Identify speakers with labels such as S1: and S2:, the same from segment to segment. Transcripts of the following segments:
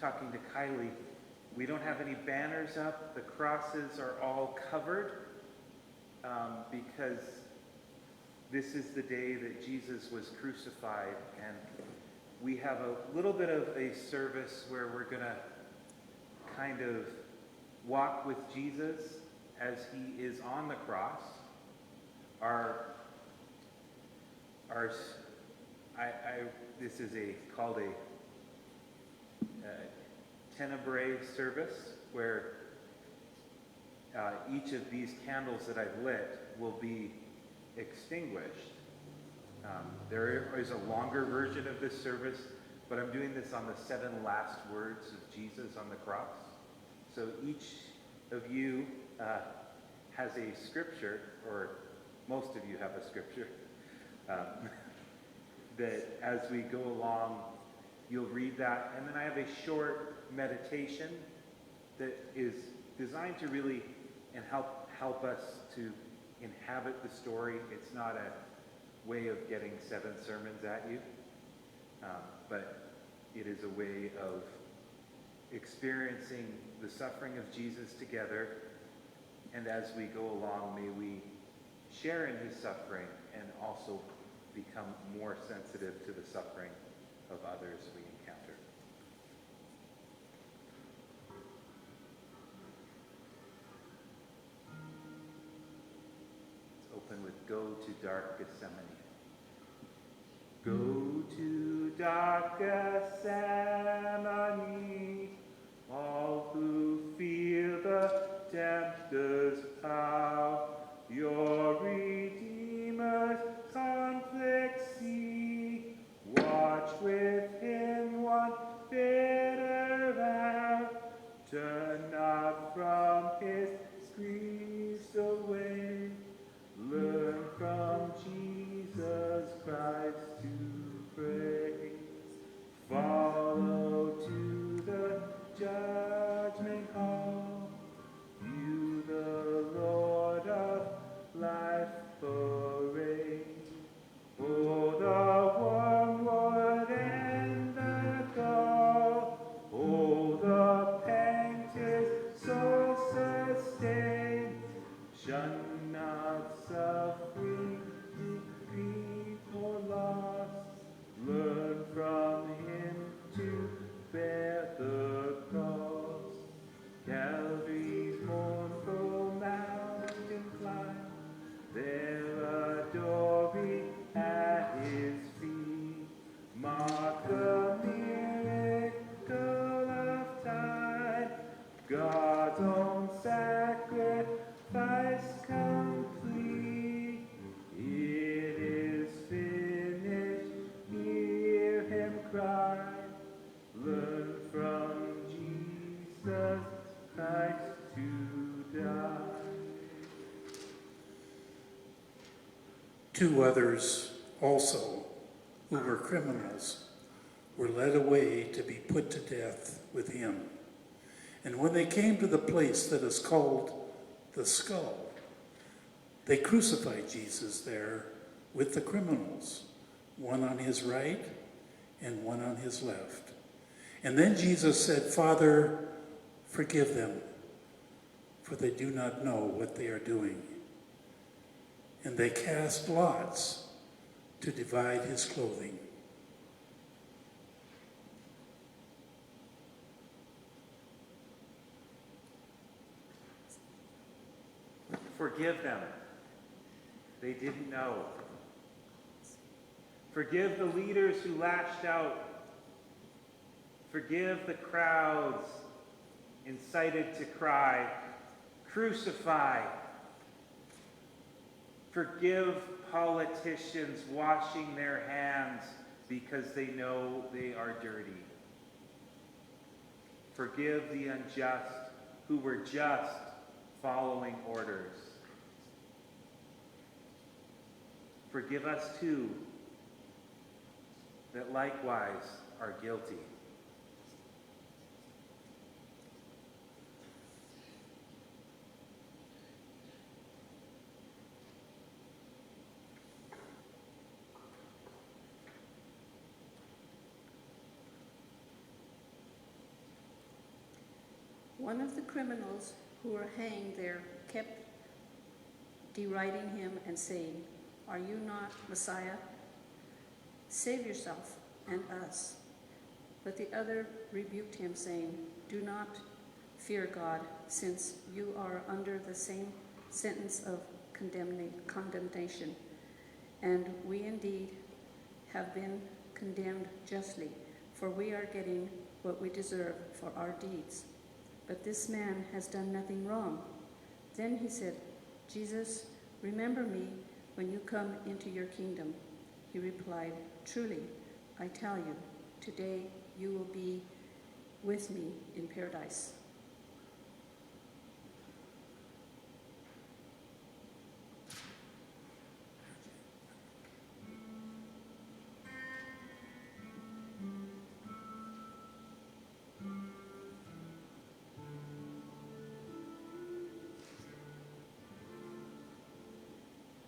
S1: talking to Kylie, we don't have any banners up. The crosses are all covered because this is the day that Jesus was crucified, and we have a little bit of a service where we're going to kind of walk with Jesus as he is on the cross. This is called a Tenebrae Service, where each of these candles that I've lit will be extinguished. There is a longer version of this service, but I'm doing this on the 7 last words of Jesus on the cross. So each of you has a scripture, or most of you have a scripture, that as we go along, you'll read that. And then I have a short meditation that is designed to really help us to inhabit the story. It's not a way of getting 7 sermons at you, but it is a way of experiencing the suffering of Jesus together. And as we go along, may we share in his suffering and also become more sensitive to the suffering of others we encounter. Let's open with "Go to Dark Gethsemane." Go to dark Gethsemane, all who feel the tempter's power, your Redeemer's conflict see. Watch within one bitter hour, turn not from his griefs away. Learn from Jesus Christ to pray. Follow to the judgment hall. View the Lord of life parade. Oh, the wormwood and the gall. Oh, the pang 'tis so sustained. Shun not suffering, grief or loss. Learn from him to bear the cross. Calvary's mournful mountain climb, there adoring at his feet. Mark the miracle of time, God's own sacrifice complete. It is finished, hear him cry. Learn from Jesus Christ to die.
S2: 2 others also, who were criminals, were led away to be put to death with him. And when they came to the place that is called the Skull, they crucified Jesus there with the criminals, one on his right and one on his left. And then Jesus said, "Father, forgive them, for they do not know what they are doing." And they cast lots to divide his clothing.
S1: Forgive them. They didn't know. Forgive the leaders who lashed out. Forgive the crowds incited to cry, "Crucify." Forgive politicians washing their hands because they know they are dirty. Forgive the unjust who were just following orders. Forgive us too, that likewise are guilty.
S3: One of the criminals who were hanged there kept deriding him and saying, "Are you not Messiah? Save yourself and us." But the other rebuked him, saying, "Do not fear God, since you are under the same sentence of condemnation. And we indeed have been condemned justly, for we are getting what we deserve for our deeds. But this man has done nothing wrong." Then he said, "Jesus, remember me when you come into your kingdom." He replied, "Truly, I tell you, today you will be with me in paradise."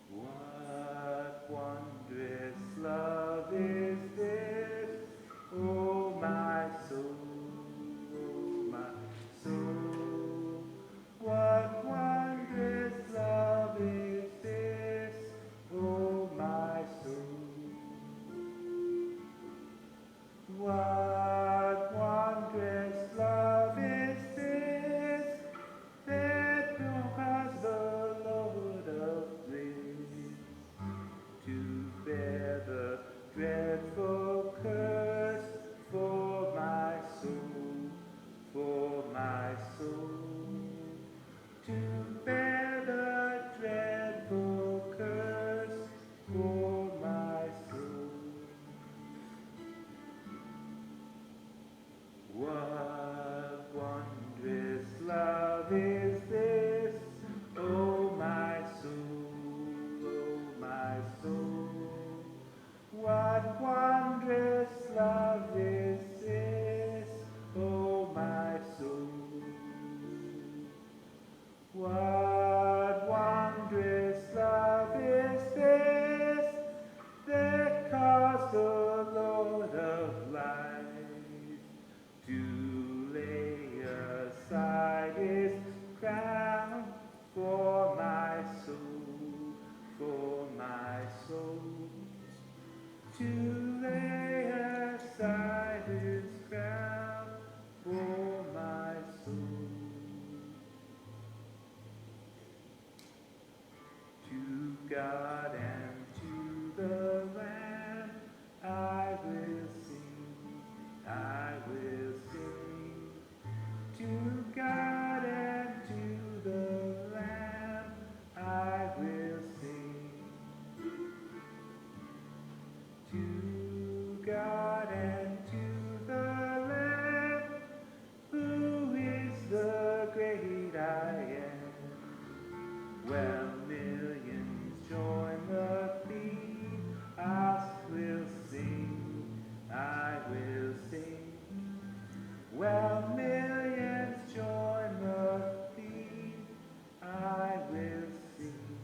S1: What wondrous love is this, oh my soul, oh my soul. What wondrous love is this, oh my soul. What wondrous love is this, that caused the Lord of bliss to bear the dreadful curse for my soul, for my soul. To bear the dreadful curse for my soul. What wondrous love is this, oh my soul, oh my soul. What wondrous love is this, oh my soul. What wondrous love is this, that caused the Lord of life to lay aside his crown for my soul, for my soul. To lay aside his crown for my soul. To God and to the Lamb I will sing, I will sing. To God and to the Lamb I will sing. To God and to the Lamb, who is the great I am. Well, millions join the theme, I will sing, I will sing. Well, millions join the theme, I will sing.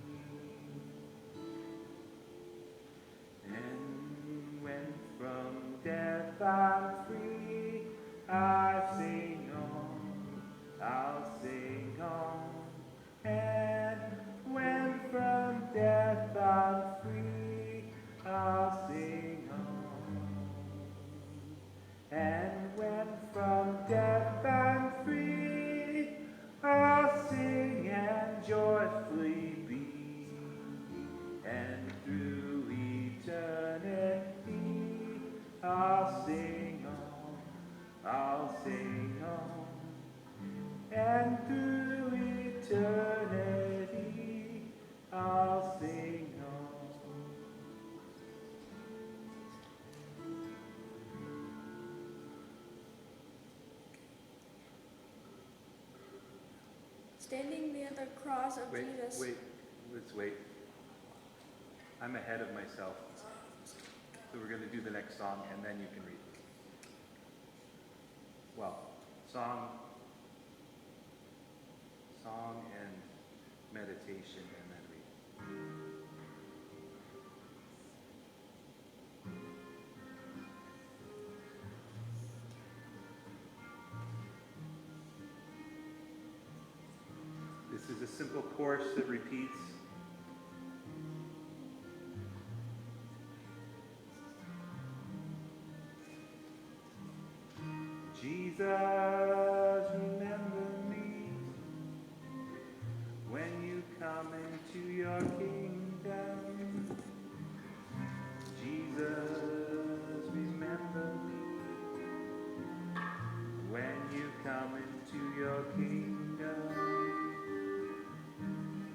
S1: And when from death I'm free, I sing on, I'll sing on. And when from death I'm free, I'll sing on. And when from death I'm free, I'll sing and joyfully be. And through eternity, I'll sing on, I'll sing on. And through eternity, I'll sing on.
S4: Standing near the cross of Jesus.
S1: Let's wait. I'm ahead of myself. So we're going to do the next song and then you can read. Well, song and meditation and then read. There's a simple chorus that repeats. Jesus, remember me when you come into your kingdom. Jesus, remember me when you come into your kingdom.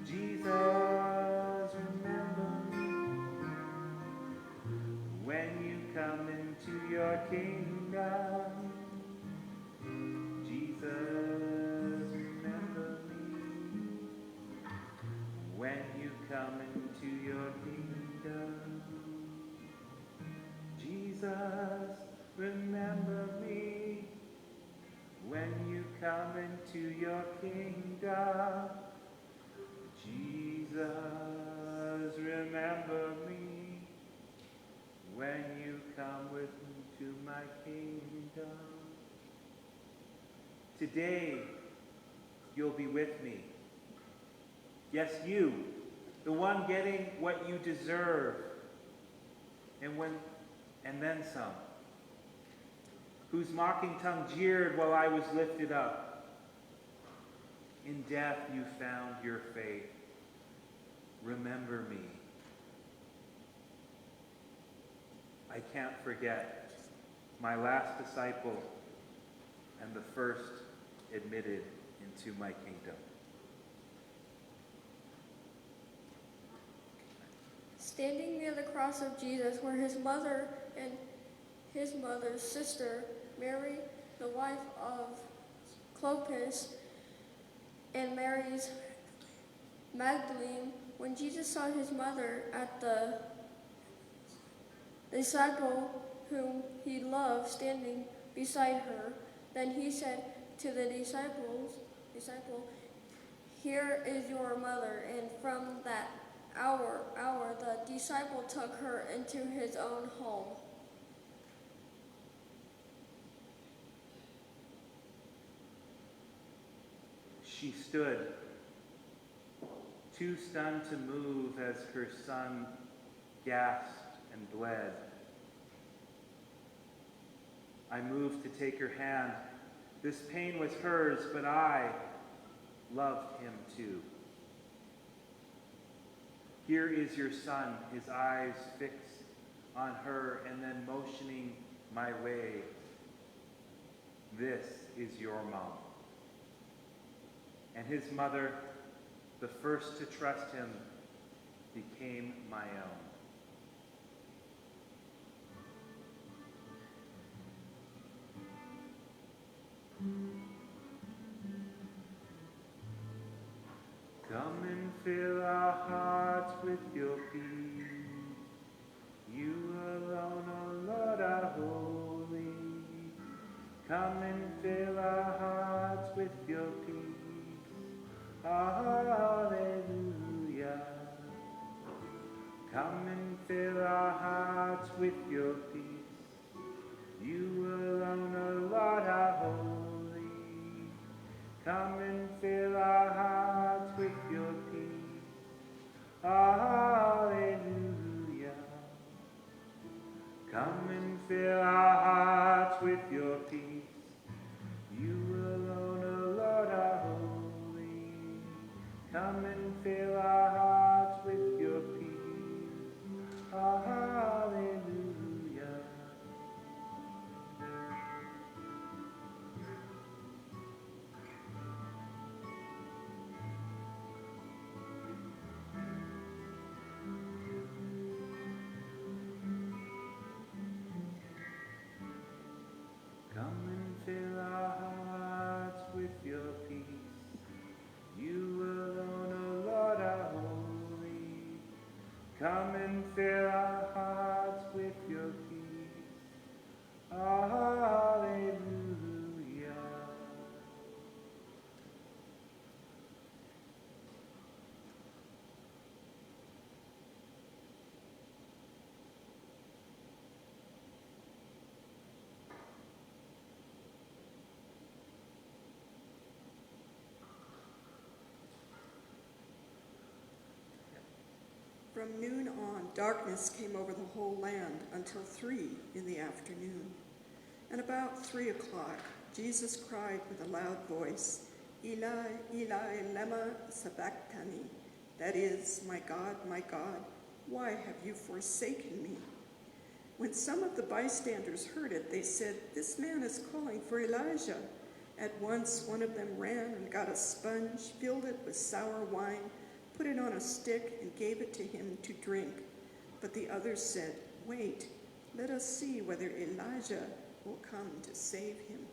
S1: Jesus, remember me when you come into your kingdom. Jesus, remember me when you come into your kingdom. Jesus, remember me when you come into your kingdom. Jesus, remember me when you come with me to my kingdom. Today, you'll be with me. Yes, you, the one getting what you deserve, and then some, whose mocking tongue jeered while I was lifted up. In death you found your faith. Remember me. I can't forget my last disciple and the first admitted into my kingdom.
S4: Standing near the cross of Jesus were his mother and his mother's sister, Mary, the wife of Clopas, and Mary's Magdalene. When Jesus saw his mother at the disciple whom he loved standing beside her, then he said to the disciple, "Here is your mother." And from that hour, the disciple took her into his own home.
S1: She stood, too stunned to move as her son gasped and bled. I moved to take her hand. This pain was hers, but I loved him too. Here is your son, his eyes fixed on her and then motioning my way. This is your mom. And his mother, the first to trust him, became my own. Come and fill our hearts with your peace. You alone, O Lord, are holy. Come and fill our hearts with your peace. Hallelujah. Come and fill our hearts with your peace. You alone, O Lord, are holy. Come and fill our hearts with your peace. Hallelujah. Come and fill our hearts with your peace. You alone, O Lord, are holy. Come and fill our hearts with your peace. Hallelujah. Come and fill our hearts with your peace. You alone, O Lord, are holy. Come and fill our hearts with your peace. Hallelujah.
S5: From noon on, darkness came over the whole land until 3 in the afternoon. And about 3 o'clock, Jesus cried with a loud voice, Eli, Eli, lema sabachthani. That is, my God, why have you forsaken me? When some of the bystanders heard it, they said, this man is calling for Elijah. At once one of them ran and got a sponge, filled it with sour wine, put it on a stick, and gave it to him to drink. But the others said, wait, let us see whether Elijah will come to save him.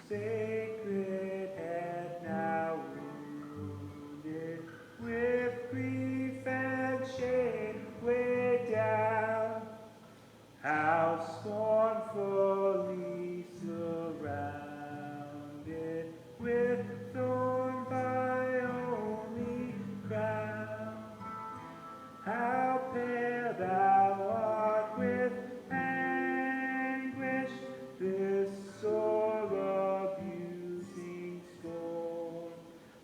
S1: Sacred head now wounded with grief and shame weighed down, how scornfully surrounded with thorn thy only crown, how pale thou art with anguish, this sore abusing scorn.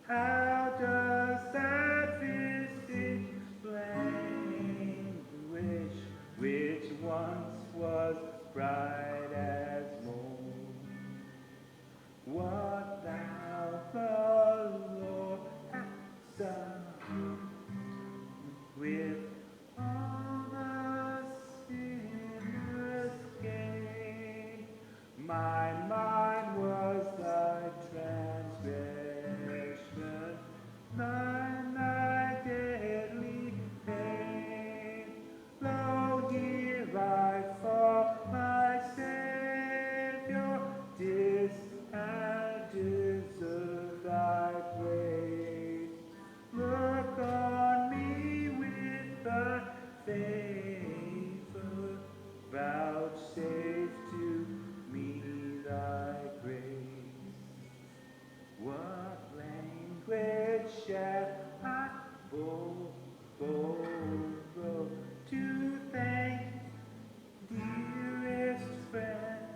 S1: How does that visage languish, which once was bright as morn? What thou the Lord hast done with all the sinner's gain. My mind was thy transgression, mine thy deadly pain. Lo, here I fall, my Savior, and deserve thy praise. Look on me with thy favor, vouchsafe to me thy grace. What language shall I borrow to thank, dearest friend,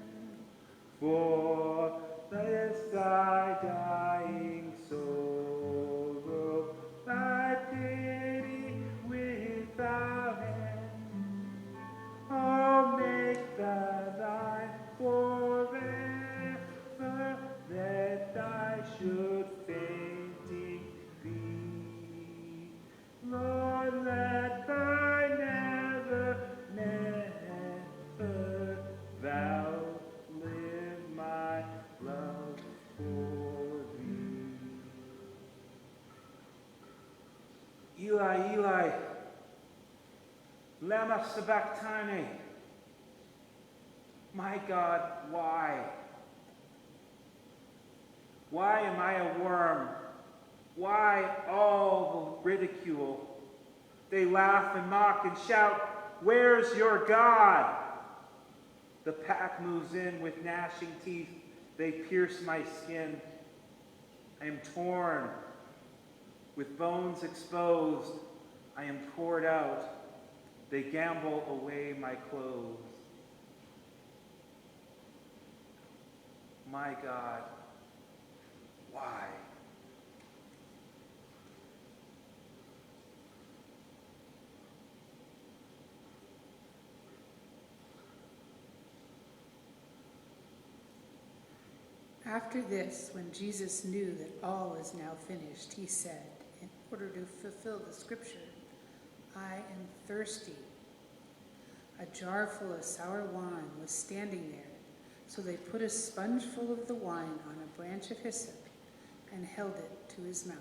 S1: for this thy dying sorrow, thy pity without end? Oh, make thou thine forever, that I should fainting be. Lord, let thy never thou live my love for thee. Eli, Eli, lema sabachthani. My God, why? Why am I a worm? Why all the ridicule? They laugh and mock and shout, where's your God? The pack moves in with gnashing teeth. They pierce my skin. I am torn. With bones exposed, I am poured out. They gamble away my clothes. My God, why?
S6: After this, when Jesus knew that all is now finished, he said, in order to fulfill the scripture, I am thirsty. A jar full of sour wine was standing there, so they put a sponge full of the wine on a branch of hyssop and held it to his mouth.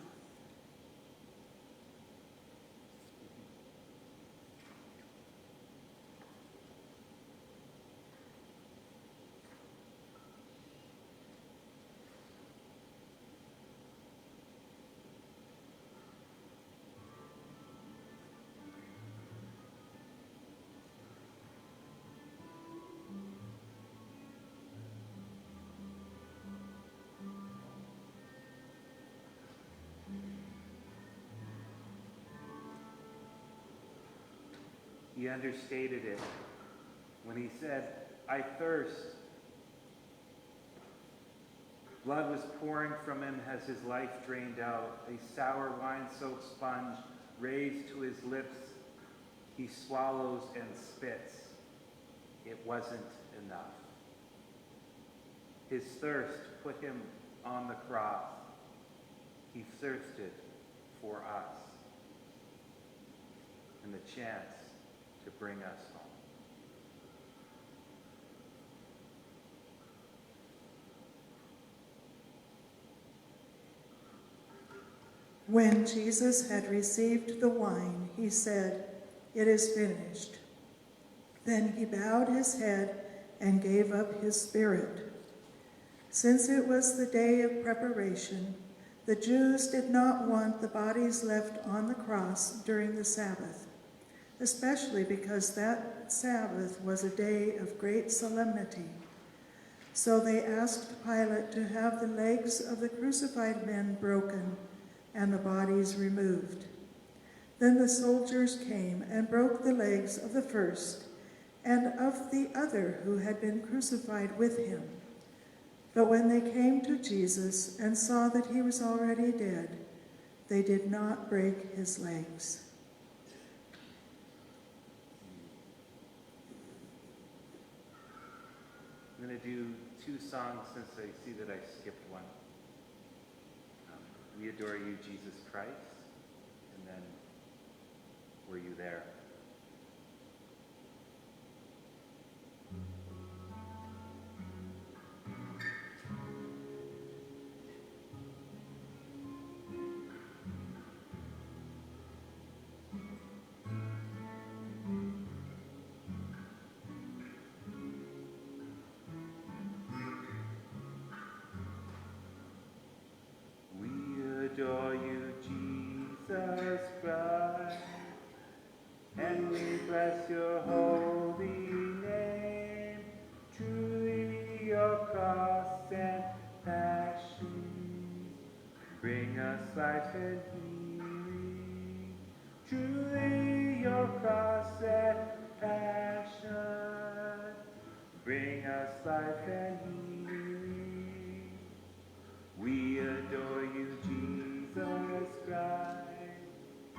S1: He understated it when he said, "I thirst." Blood was pouring from him as his life drained out. A sour wine-soaked sponge raised to his lips, he swallows and spits. It wasn't enough. His thirst put him on the cross. He thirsted for us and the chance to bring us home.
S7: When Jesus had received the wine, he said, "It is finished." Then he bowed his head and gave up his spirit. Since it was the day of preparation, the Jews did not want the bodies left on the cross during the Sabbath, especially because that Sabbath was a day of great solemnity. So they asked Pilate to have the legs of the crucified men broken and the bodies removed. Then the soldiers came and broke the legs of the first and of the other who had been crucified with him. But when they came to Jesus and saw that he was already dead, they did not break his legs.
S1: I'm going to do 2 songs since I see that I skipped one. We Adore You, Jesus Christ, and then Were You There? Adore you, Jesus Christ, and we bless your holy name. Truly your cross and passion bring us life and healing. Truly your cross and passion bring us life and healing. We adore you, Jesus Christ,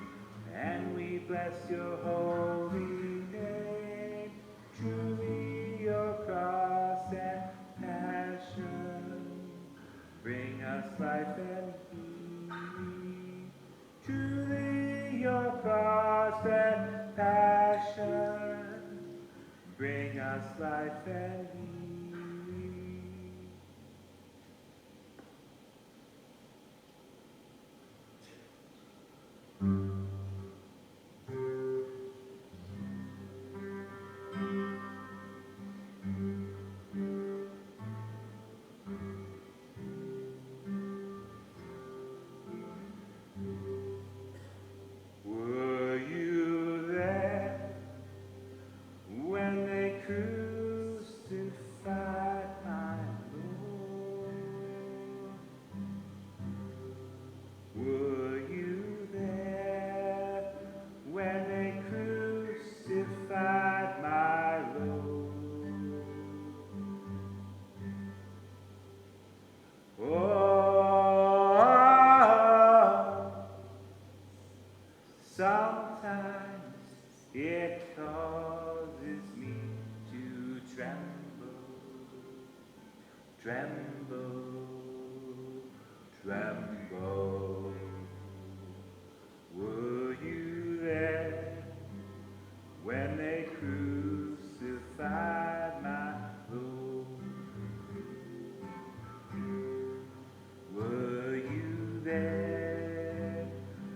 S1: and we bless your holy name. Truly your cross and passion bring us life and healing. Truly your cross and passion bring us life and healing. Were you there when they crucified my Lord? Were you there when they crucified my Lord? Oh, sometimes it causes me to tremble, tremble, tremble. Were you there when they crucified my Lord? Were you there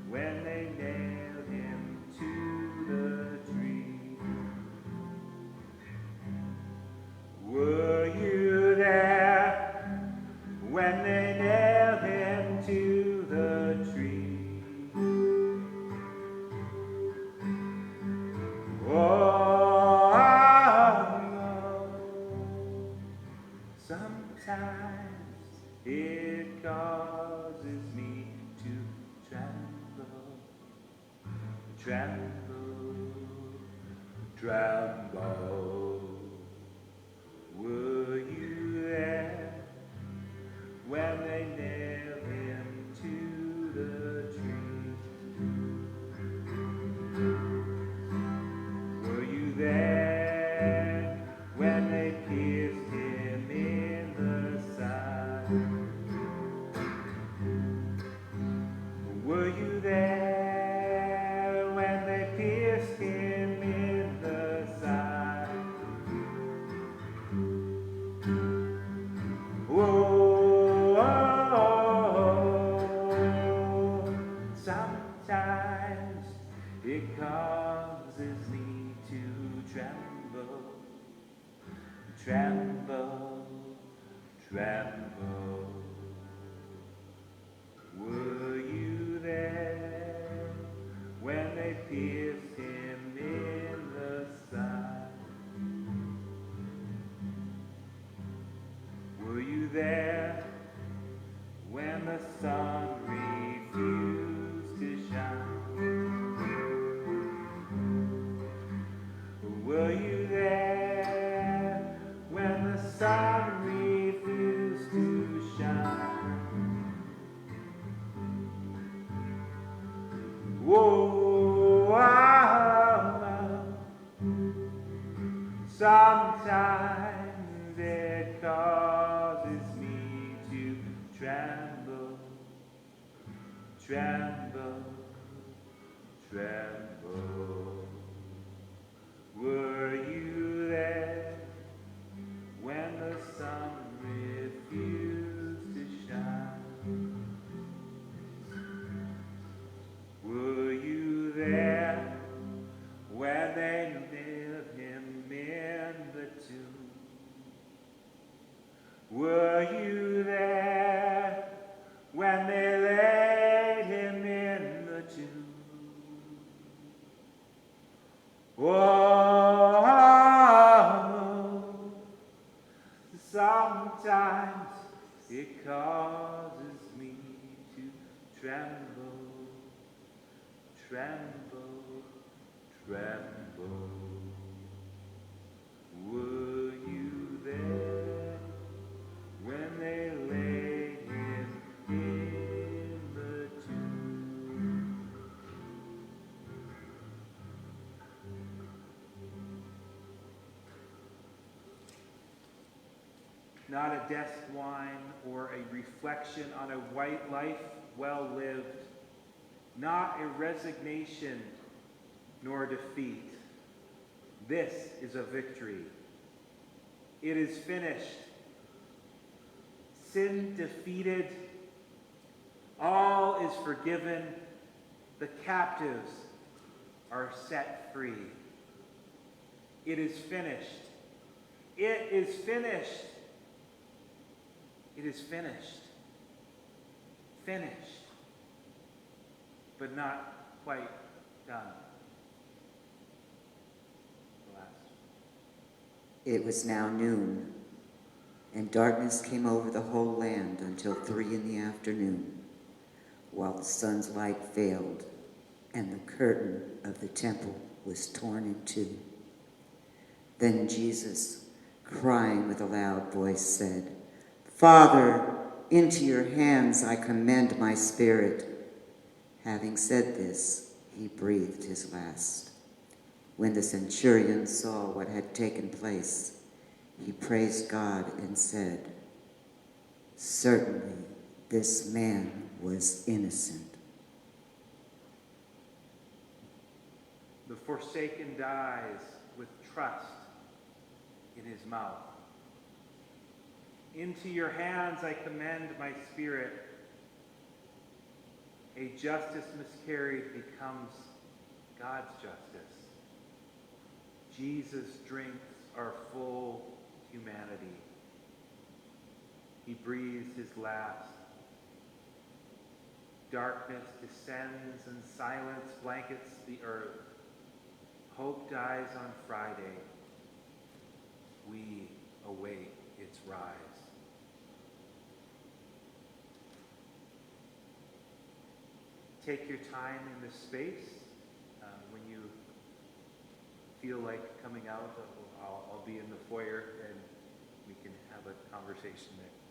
S1: when they nailed him to the tree? Were you there when they nailed him to the tremble. Were you there when they nailed him to the tree? Were you there when they pierced him in the side? Were you there when they pierced him in the side? Oh, sometimes it causes me to tremble, tremble, tremble. Were you there when they pierced him in the side? Were you there when the sun refused to shine? Were you there when the sun refused to shine? Whoa, sometimes it causes me to tremble, tremble, tremble. Were you there when the sun refused to shine? Were you there when they nailed him in the tomb? Were you there when they laid him in the tomb? Oh, sometimes it causes me to tremble, tremble, tremble. Were you there when they laid him in the tomb? Not a desk wine or a reflection on a white life well lived, not a resignation nor defeat. This is a victory. It is finished. Sin defeated. All is forgiven. The captives are set free. It is finished. It is finished. It is finished. Finished. But not quite done. The last.
S8: It was now noon, and darkness came over the whole land until 3 in the afternoon, while the sun's light failed, and the curtain of the temple was torn in two. Then Jesus, crying with a loud voice, said, "Father, into your hands I commend my spirit." Having said this, he breathed his last. When the centurion saw what had taken place, he praised God and said, "Certainly this man was innocent."
S1: The forsaken dies with trust in his mouth. Into your hands I commend my spirit. A justice miscarried becomes God's justice. Jesus drinks our full humanity. He breathes his last. Darkness descends and silence blankets the earth. Hope dies on Friday. We await its rise. Take your time in this space when you feel like coming out, I'll be in the foyer and we can have a conversation there.